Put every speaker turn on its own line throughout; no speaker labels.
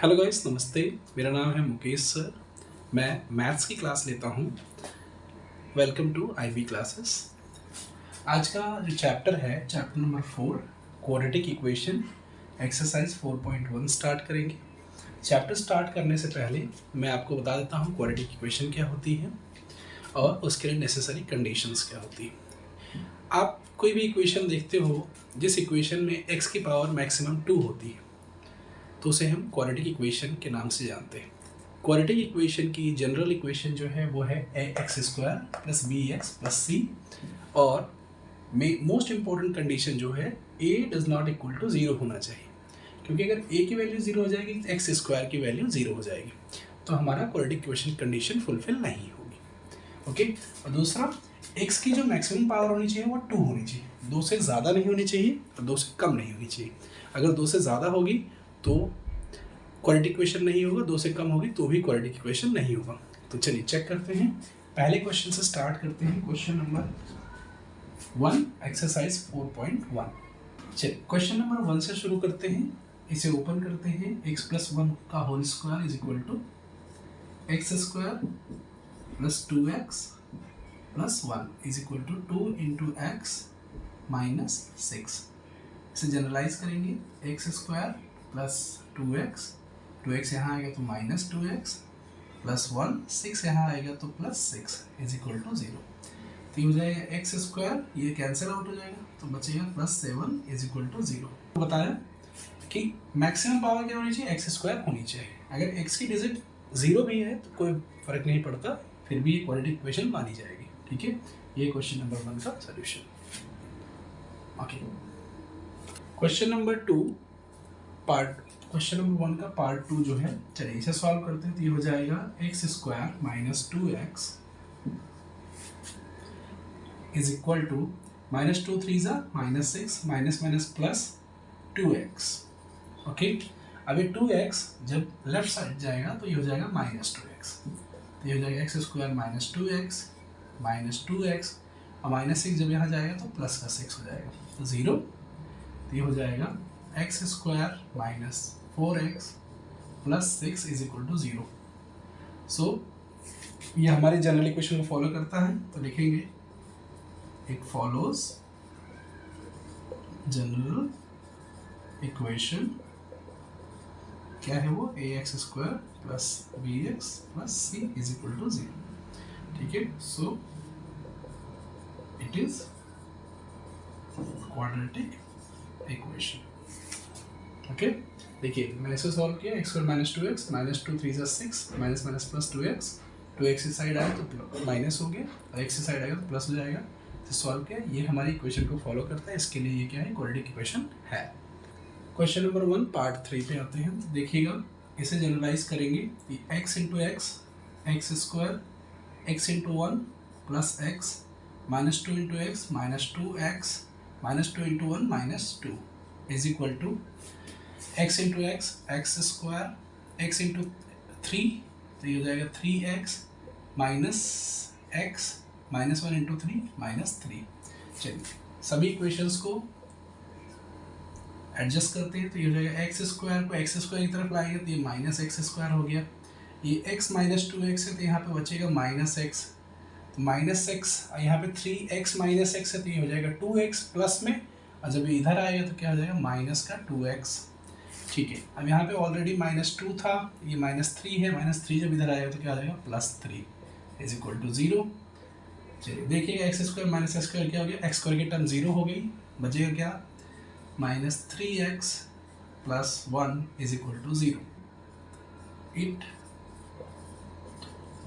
Hello guys, नमस्ते। मेरा नाम है मुकेश सर। मैं मैथ्स की क्लास लेता हूँ। Welcome to IV classes. आज का जो चैप्टर है, chapter number 4, quadratic equation, exercise 4.1 start करेंगे। चैप्टर स्टार्ट करने से पहले मैं आपको बता देता हूँ क्वाड्रेटिक इक्वेशन क्या होती है और उसके लिए नेसेसरी कंडीशंस क्या होती है। आप कोई भी इक्वेशन देखते हो जिस इक्वेशन में x की पावर मैक्सिमम 2 होती है तो उसे हम क्वाड्रेटिक इक्वेशन के नाम से जानते हैं। क्वाड्रेटिक इक्वेशन की जनरल इक्वेशन जो है वो है ax² + bx + c, और मोस्ट इम्पॉर्टेंट कंडीशन जो है a does not equal to 0 होना चाहिए, क्योंकि अगर a की वैल्यू 0 हो जाएगी तो x² की वैल्यू 0 हो जाएगी, तो हमारा क्वाड्रेटिक इक्वेशन कंडीशन फुलफिल नहीं होगी। ओके। और दूसरा, x की जो मैक्सिमम पावर होनी चाहिए वो 2 होनी चाहिए, 2 से ज़्यादा नहीं होनी चाहिए और 2 से कम नहीं होनी चाहिए। अगर 2 से ज़्यादा होगी तो क्वाड्रेटिक इक्वेशन नहीं होगा, 2 से कम होगी तो भी क्वाड्रेटिक इक्वेशन नहीं होगा। तो चलिए चेक करते हैं। पहले क्वेश्चन से स्टार्ट करते हैं। Question number 1, exercise 4.1। चलिए क्वेश्चन नंबर 1 से शुरू करते हैं। इसे ओपन करते हैं। x + 1 का whole square is equal to x² + 2x + 1 is equal to 2 × x - 6। इसे जनरलाइज करेंगे। x² + 2x, 2x यहाँ आएगा तो -2x + 1, 6 यहाँ आएगा तो +6 इज इक्वल टू 0। तो ये हो जाएगा x², ये कैंसिल आउट हो जाएगा तो बचेगा +7 इज इक्वल टू 0। बताया कि मैक्सिमम पावर क्या होनी चाहिए, x² होनी चाहिए। अगर x की डिजिट 0 भी है तो कोई फर्क नहीं पड़ता, फिर भी ये क्वाड्रेटिक इक्वेशन मानी जाएगी। ठीक है, ये क्वेश्चन नंबर 1 का solution. Okay, question number 2 question number 1 का पार्ट 2 जो है, चलिए इसे सॉल्व करते हैं। तो ये हो जाएगा x² - 2x is equal to -2 3 -6 -+ 2x। Okay, अब ये 2x जब लेफ्ट साइड जाएगा तो ये हो जाएगा -2x। तो ये हो जाएगा x² - 2x -2x, और -6 जब यहाँ जाएगा तो +6 हो जाएगा तो 0। तो ये हो जाएगा x² - 4x + 6 is equal to 0। So ये हमारी जनरल इक्वेशन को फॉलो करता है, तो लिखेंगे इट फॉलोज जनरल इक्वेशन। क्या है वो, ax² + bx + c is equal to 0। ठीक है, so it is quadratic equation. Okay, देखिए मैंने इसे सॉल्व किया। x² - 2x, -2 3 6 -+ 2x, 2x इस साइड आया तो माइनस हो गया और x इस साइड आएगा तो प्लस हो जाएगा। तो सॉल्व किया, ये हमारी इक्वेशन को फॉलो करता है, इसके लिए ये क्या है, क्वाड्रेटिक इक्वेशन है। क्वेश्चन नंबर 1 पार्ट 3 पे आते हैं। तो देखिएगा, इसे जनरलाइज करेंगे। x × x, x² x × 1 + x -2 × x -2x -2 × 1 -2 is equal to x × x, x² x × 3, तो ये हो जाएगा 3x - x -1 × 3 -3। चलिए सभी इक्वेशंस को एडजस्ट करते हैं। तो ये हो जाएगा x² को x² की तरफ लाएंगे तो ये -x² हो गया। ये x - 2x है तो यहाँ पे बचेगा -x, -x, यहाँ पे 3x - x है तो ये हो जाएगा 2x प्लस में, और जब ये इधर आएगा तो क्या हो जाएगा, -2x। ठीक है, अब यहाँ पे ऑलरेडी -2 था, ये -3 है, -3 जब इधर आएगा तो क्या आ जाएगा, +3 इज इक्वल टू 0। चलिए देखिएगा, x² - x² क्या हो गया, x² की टर्म 0 हो गई, बचेगा क्या, -3x + 1 is equal to 0। It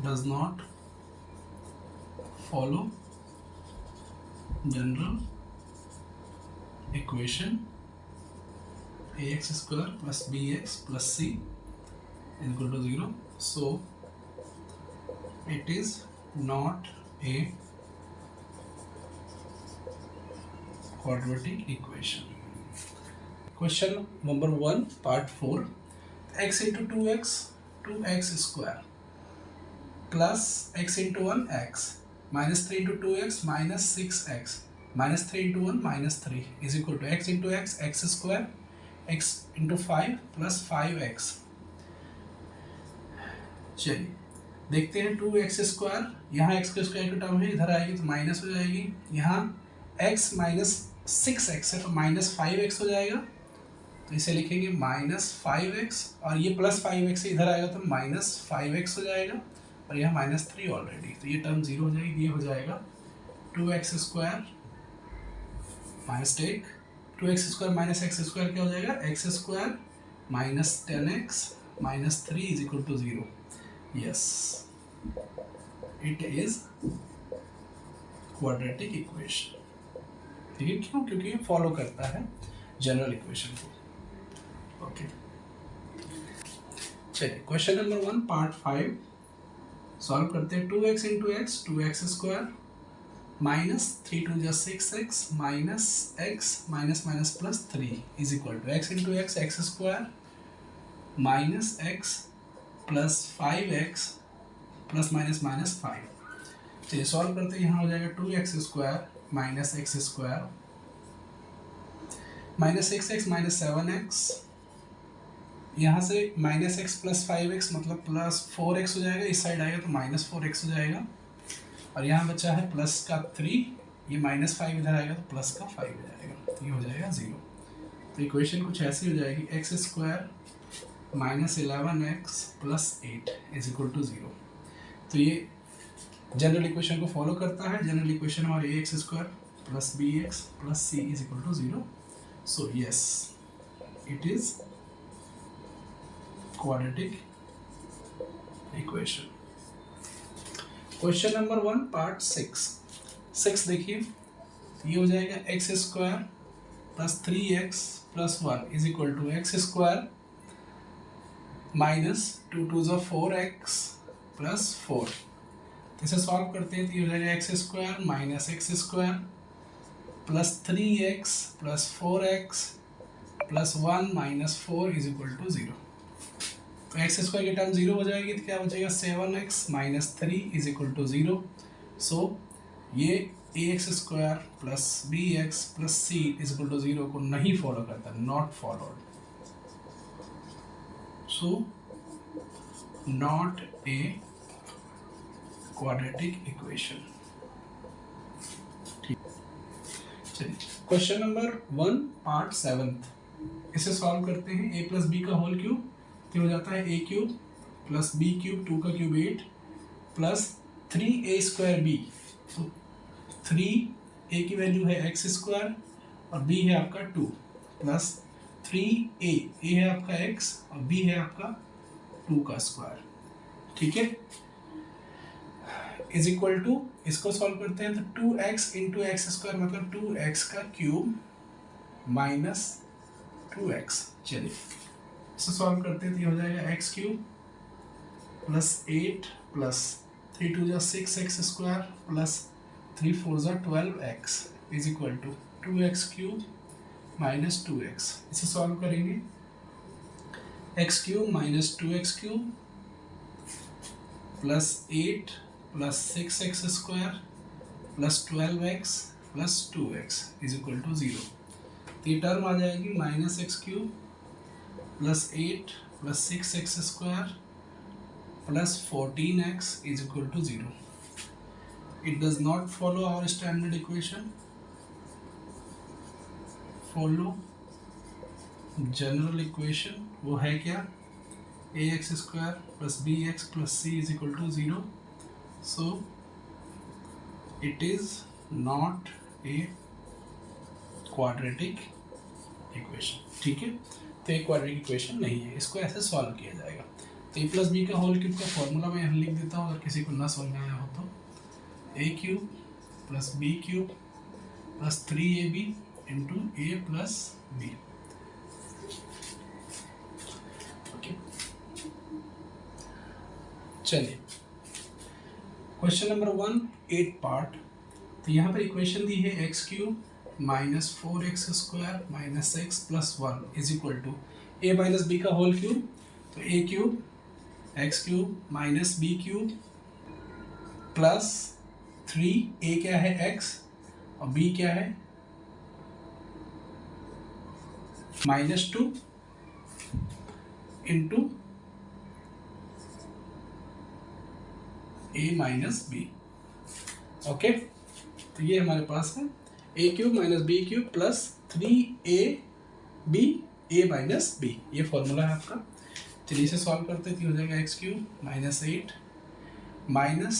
does not follow general equation ax² + bx + c is equal to 0. So it is not a quadratic equation. Question number 1 part 4, x × 2x 2x² plus x × 1 x -3 × 2x -6x -3 × 1 -3 is equal to x × x x² x × 5 + 5x चलिए देखते हैं 2x², यहाँ x के square की term है, इधर आएगी तो माइनस हो जाएगी, यहाँ x माइनस 6x है तो -5x हो जाएगा, तो इसे लिखेंगे -5x, और ये +5x से इधर आएगा तो -5x हो जाएगा, और यहाँ -3 ऑलरेडी, तो ये टर्म 0 हो जाएगी, ये हो जाएगा 2x² minus take 2x² minus x² क्या हो जाएगा, x² minus 10x minus 3 is equal to 0। Yes, it is quadratic equation. ठीक है, क्यों? क्योंकि ये फॉलो करता है जनरल इक्वेशन को। ओके, चलिए क्वेश्चन नंबर 1 पार्ट 5 सॉल्व करते हैं। 2x into x 2x² minus 3 2 जा 6x minus x minus minus plus 3 is equal to x into x x² minus x plus 5x plus minus minus 5। चलिए solve करते हैं। यहाँ हो जाएगा 2x² minus x² minus 6x minus 7x, यहाँ से minus x plus 5x मतलब plus 4x हो जाएगा, इस साइड आएगा तो माइनस 4x हो जाएगा, और यहाँ बचा है प्लस का 3, ये -5 इधर आएगा तो प्लस का 5 हो जाएगा, तो ये हो जाएगा 0। तो इक्वेशन कुछ ऐसी हो जाएगी, x² minus 11x plus 8 is equal to 0। तो ये जनरल इक्वेशन को फॉलो करता है। जनरल इक्वेशन हमारी ax² plus bx plus c is equal to 0। So yes, it is quadratic equation. Question number 1 part 6 देखिए, ये हो जाएगा x² plus 3x plus 1 is equal to x² minus 2 2 जा 4x plus 4। इसे solve करते हैं तो ये हो जाएगा x² minus x² plus 3x plus 4x plus 1 minus 4 is equal to 0। तो x² की टर्म 0 हो जाएगी, तो क्या बचेगा 7x minus 3 is equal to 0। So ये ax² plus bx plus c is equal to 0 को नहीं फॉलो करता, not followed. So not a quadratic equation. ठीक, चलिए क्वेश्चन नंबर 1 पार्ट 7 इसे सॉल्व करते हैं। a प्लस बी का होल क्यूब तो हो जाता है a³ प्लस b³ 2 का क्यूब 8 प्लस 3a² b। तो 3a की वैल्यू है x² और b है आपका 2 प्लस 3a है आपका x और b है आपका 2 का स्क्वायर। ठीक है, इज इक्वल टू, इसको सॉल्व करते हैं तो 2x इंटू x² मतलब 2x का क्यूब माइनस 2x। चलिए इसे सॉल्व करते हैं तो ये हो जाएगा x³ प्लस 8 प्लस 3 2 जा 6x² प्लस 3 4 जा 12x is equal to 2x³ minus 2x। इसे सॉल्व करेंगे, x³ minus 2x³ plus 8 plus 6x² plus 12x plus 2x is equal to 0। तो ये टर्म आ जाएगी minus x³ plus 8 plus 6x² plus 14x is equal to 0. It does not follow our standard equation. Follow general equation, वो है क्या, ax² plus bx plus c is equal to 0. So it is not a quadratic equation. ठीक है, तो एक quadratic equation नहीं है, इसको ऐसे सॉल्व किया जाएगा। तो a प्लस बी का होल क्यूब का फॉर्मूला मैं यहाँ लिख देता हूँ, अगर किसी को ना समझ में आया हो तो a³ plus b³ plus 3ab into a plus b. Okay, चलिए क्वेश्चन नंबर 1 8 पार्ट। तो यहाँ पर इक्वेशन दी है x³ minus 4x² minus x plus 1 is equal to a minus b का होल क्यूब। तो a³ x³ minus b³ plus 3a क्या है x और b क्या है -2 into a minus b. Okay, तो ये हमारे पास है a cube minus b cube plus 3ab a minus b, ये फॉर्मूला है आपका। चलिए इसे सॉल्व करते हैं, तो हो जाएगा x cube minus 8 minus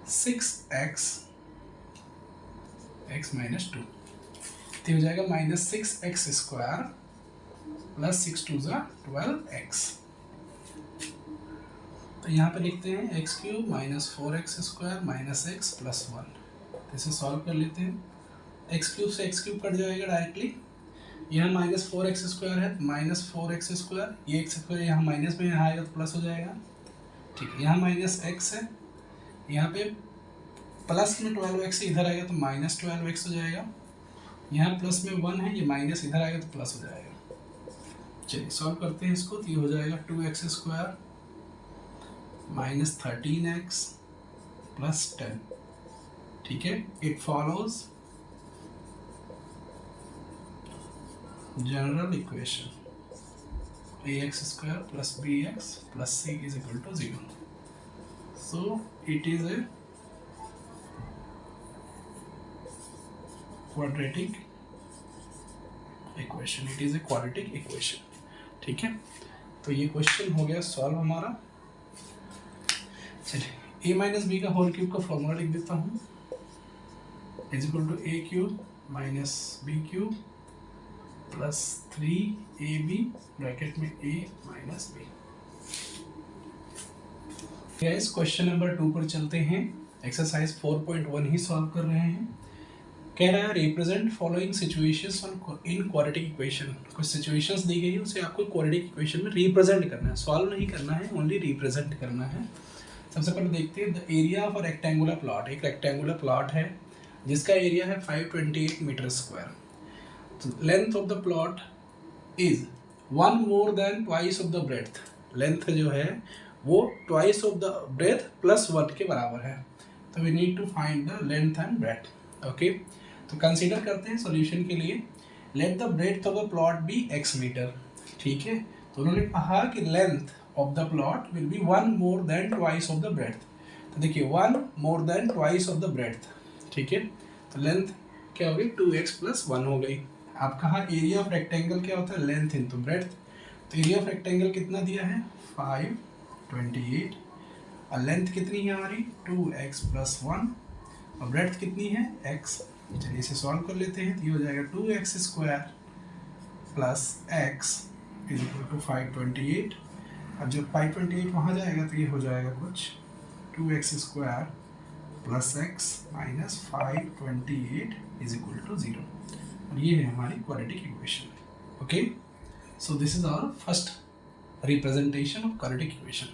6x x minus 2, तो हो जाएगा माइनस 6x स्क्वायर प्लस 6 2 ज़ा 12x। तो यहाँ पे लिखते हैं x cube minus 4x square minus x plus 1। तो इसे सॉल्व कर लेते हैं, एक्स क्यूब से एक्स क्यूब कट जाएगा डायरेक्टली। यहाँ माइनस 4x स्क्वायर है, माइनस 4x स्क्वायर, ये एक्स स्क्वायर यहाँ माइनस में यहाँ आएगा तो प्लस हो जाएगा। ठीक है, यहाँ माइनस x है, यहाँ पे प्लस में 12x इधर आएगा तो माइनस 12x हो जाएगा। यहाँ प्लस में 1 है, ये माइनस इधर आएगा तो प्लस हो जाएगा। चलिए सॉल्व करते हैं इसको, तो ये हो जाएगा 2x square minus 13x plus 10। ठीक है, it follows general equation ax square plus bx plus c is equal to 0। So it is a quadratic equation, it is a quadratic equation. ठीक है, तो ये क्वेश्चन हो गया सॉल्व हमारा। चलिए a माइनस बी का होल क्यूब का फॉर्मूला लिख देता हूँ, is equal to a cube minus b cube plus 3ab bracket में a minus b. Guys question number 2 पर चलते हैं। एक्सरसाइज 4.1 ही सॉल्व कर रहे हैं। कह रहा है represent following situations in quadratic equation. कुछ सिचुएशंस दी गई है, उसे आपको क्वाड्रेटिक इक्वेशन में रिप्रेजेंट करना है, सॉल्व नहीं करना है, ओनली रिप्रेजेंट करना है। सबसे पहले देखते हैं the area of a rectangular plot. एक रेक्टेंगुलर प्लॉट है जिसका एरिया है 528 मीटर स्क्वायर। तो length of the plot is 1 more than twice of the breadth. Length जो है वो twice of the breadth plus 1 के बराबर है। तो we need to find the length and breadth. Okay, तो कंसीडर करते हैं सॉल्यूशन के लिए। Let the breadth of the plot B x metre. ठीक है, तो उन्होंने कहा कि length of the plot will be 1 more than twice of the breadth. तो देखिए 1 more than twice of the breadth. ठीक है, तो लेंथ क्या हो गई 2x प्लस 1 हो गई। आप कहा एरिया ऑफ रेक्टेंगल क्या होता है, लेंथ इंटू ब्रेड्थ। तो एरिया ऑफ रेक्टेंगल कितना दिया है 528, और लेंथ कितनी है हमारी 2x प्लस 1, और ब्रेड्थ कितनी है x। चलिए इसे सॉल्व कर लेते हैं, तो ये हो जाएगा 2x square plus x is equal to 528। अब जब 528 वहाँ जाएगा तो ये हो जाएगा कुछ 2x square plus x minus 528 is equal to 0, और ये है हमारी quadratic equation. Okay, so this is our first representation of quadratic equation.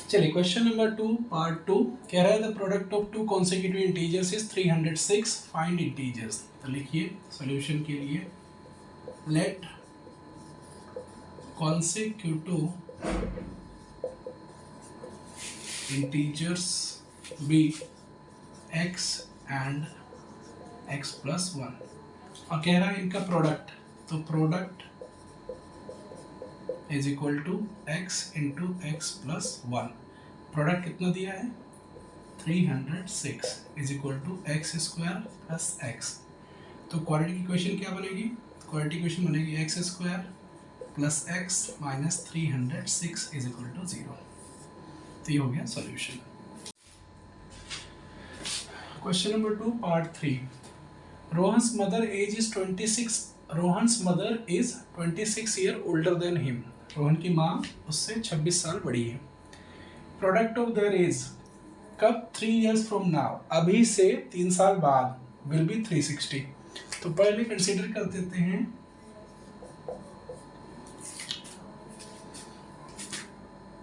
चलिए क्वेश्चन नंबर 2 पार्ट 2 कह रहा है the product of two consecutive integers is 306, find integers. तो लिखिए सॉल्यूशन के लिए, let consecutive integers be x and x plus 1, और कह रहा है इनका प्रोडक्ट। तो product is equal to x into x plus 1। Product कितना दिया है 306 is equal to x square plus x. तो क्वाड्रेटिक इक्वेशन क्या बनेगी, क्वाड्रेटिक इक्वेशन बनेगी x square plus x minus 306 is equal to 0। तो ये हो गया solution. Question number 2 part 3, Rohan's mother age is 26, Rohan's mother is 26 year older than him. Rohan की माँ उससे 26 साल बड़ी है। प्रोडक्ट ऑफ देयर एज कब 3 ईयर्स फ्रॉम नाउ, अभी से 3 साल बाद, विल बी 360। तो पहले कंसीडर कर देते हैं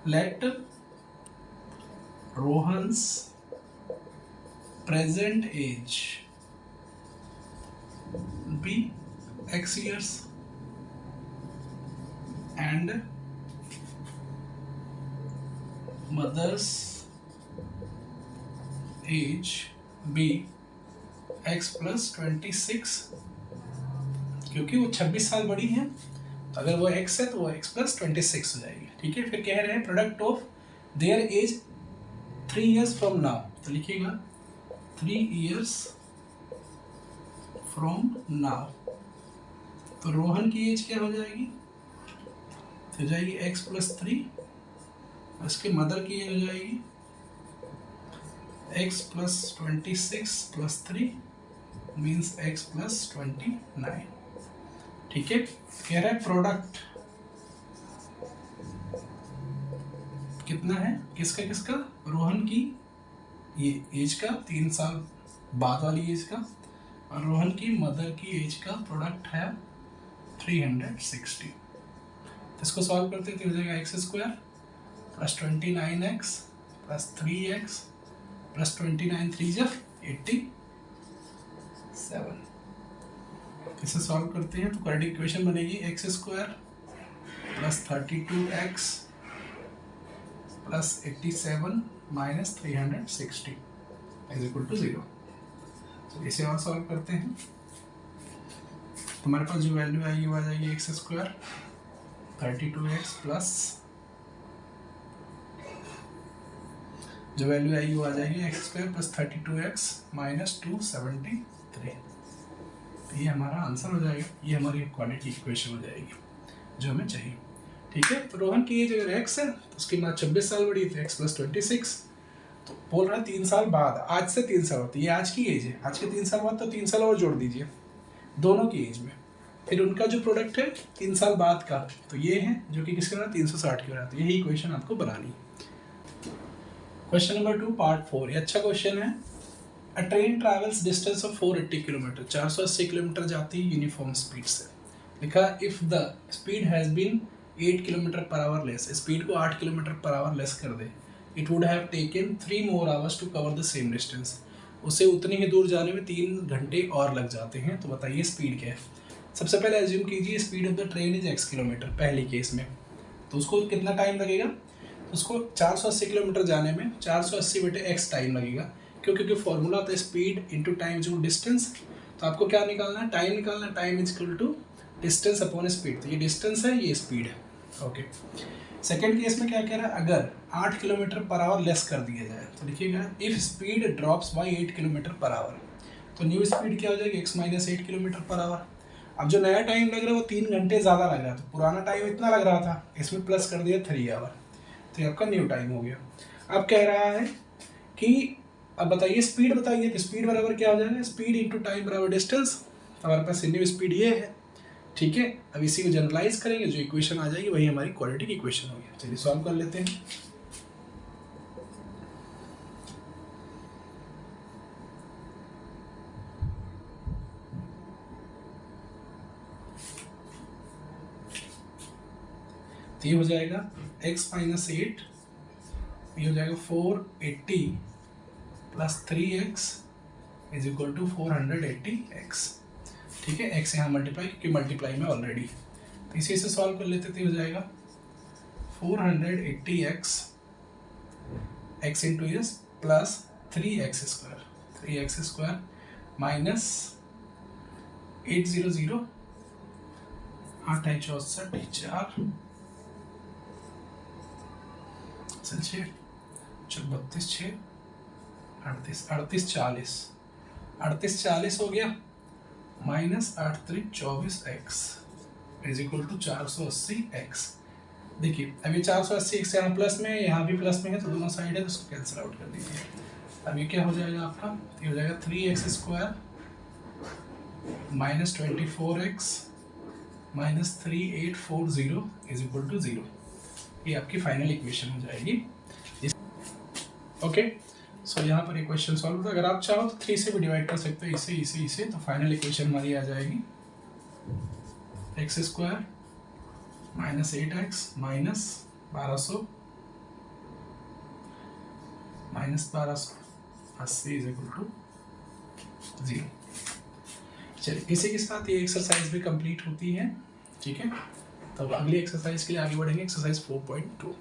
let Rohan's present age be x years and mother's age be x plus 26, क्योंकि वो 26 साल बड़ी है तो अगर वो x है तो वो x प्लस 26 हो जाएगी। ठीक है, फिर कह रहे हैं product of their age 3 years from now, तो लिखिएगा 3 years फ्रॉम नाउ। तो रोहन की एज क्या हो जाएगी, हो जाएगी x प्लस 3, उसके मदर की एज हो जाएगी x plus 26 plus 3 means x plus 29। ठीक है, कह रहा है प्रोडक्ट कितना है, किसका किसका, रोहन की ये एज का 3 साल बाद वाली एज का, और रोहन की मदर की एज का प्रोडक्ट है 360। तो इसको सॉल्व करते हैं तो हो जाएगा x square plus 29x plus 3x plus 29 3 जा 87। इसे सॉल्व करते हैं तो क्वाड्रेटिक इक्वेशन बनेगी x square plus 32x plus 87 minus 360 is equal to 0। तो इसे और सॉल्व करते हैं, तुम्हारे पास जो वैल्यू आएगी वो आ जाएगी एक्स स्क्वायर 32x प्लस जो वैल्यू आएगी वो आ जाएगी x square plus 32x minus 273। तो ये हमारा आंसर हो जाएगा, ये हमारी क्वाड्रेटिक इक्वेशन हो जाएगी जो हमें चाहिए। ठीक है, तो रोहन की एज अगर x है तो उसकी माँ 26 साल बड़ी है तो x प्लस 26, तो बोल रहा है 3 साल बाद, आज से 3 साल बाद, ये आज की एज है, आज के 3 साल बाद तो 3 साल और जोड़ दीजिए दोनों की एज में, फिर उनका जो प्रोडक्ट है 3 साल बाद का, तो ये है जो कि किसके बना 360 के बना, तो यही इक्वेशन आपको बनानी है। क्वेश्चन नंबर 2 पार्ट 4, ये अच्छा क्वेश्चन है। A train travels distance of 480 kilometre, 480 kilometre जाती है यूनिफॉर्म स्पीड से। लिखा if the speed has been 8 kilometre per hour less, speed को 8 किलोमीटर पर आवर लेस कर दे, it would have taken 3 more hours to cover the same distance, उसे उतनी ही दूर जाने में 3 घंटे और लग जाते हैं। तो बताइए स्पीड क्या है। सबसे पहले एज्यूम कीजिए speed of the train is x kilometre, पहली केस में तो उसको कितना टाइम लगेगा, उसको 480 किलोमीटर जाने में 480 बटे x टाइम लगेगा, क्योंकि फॉर्मूला होता है स्पीड इंटू टाइम जो डिस्टेंस। तो आपको क्या निकालना है, टाइम निकालना है, time is equal to distance upon speed, तो ये डिस्टेंस है ये स्पीड है। ओके, सेकेंड केस में क्या कह रहा है, अगर 8 किलोमीटर पर आवर लेस कर दिया जाए, तो लिखिएगा if speed drops by 8 kilometre per hour, तो न्यू स्पीड क्या हो जाएगी x minus 8 kilometre per hour. अब जो नया टाइम लग रहा है वो 3 घंटे ज़्यादा लग रहा था, पुराना टाइम इतना लग रहा था, इसमें प्लस कर दिया 3 आवर, तो ये आपका न्यू टाइम हो गया। अब कह रहा है कि अब बताइए स्पीड बताइए, तो स्पीड बराबर क्या हो जाएगा, स्पीड इंटू टाइम बराबर डिस्टेंस, हमारे पास न्यू स्पीड ये है। ठीक है, अब इसी को जनरलाइज करेंगे, जो इक्वेशन आ जाएगी वही हमारी क्वाड्रेटिक इक्वेशन होगी। चलिए सॉल्व कर लेते हैं। तो ये हो जाएगा x माइनस 8, ये हो जाएगा 480 plus 3x is equal to 480x। ठीक है, x यहाँ मल्टीप्लाई, क्योंकि मल्टीप्लाई में ऑलरेडी, तो इसी से सॉल्व कर लेते थे, हो जाएगा 480x x into S plus 3x square minus 800 8 है 64 4 6 32 6 38 38 40 हो गया, minus 8 3 24x is equal to 480x। देखिए अब ये 480x यहाँ प्लस में है, यहाँ भी प्लस में है, तो दोनों साइड है तो उसको कैंसिल आउट कर दीजिए। अब ये क्या हो जाएगा आपका, ये हो जाएगा 3x square minus 24x minus 3840 is equal to 0। ये आपकी फाइनल इक्वेशन हो जाएगी। ओके, सो यहाँ पर ये क्वेश्चन सॉल्व होता है। अगर आप चाहो तो 3 से भी डिवाइड कर सकते हो, इसे, तो फाइनल इक्वेशन हमारी आ जाएगी x square minus 8x minus 1280 is equal to 0। चलिए इसी के साथ ये एक्सरसाइज भी कंप्लीट होती है। ठीक है, तब अगली एक्सरसाइज के लिए आगे बढ़ेंगे, एक्सरसाइज 4.2।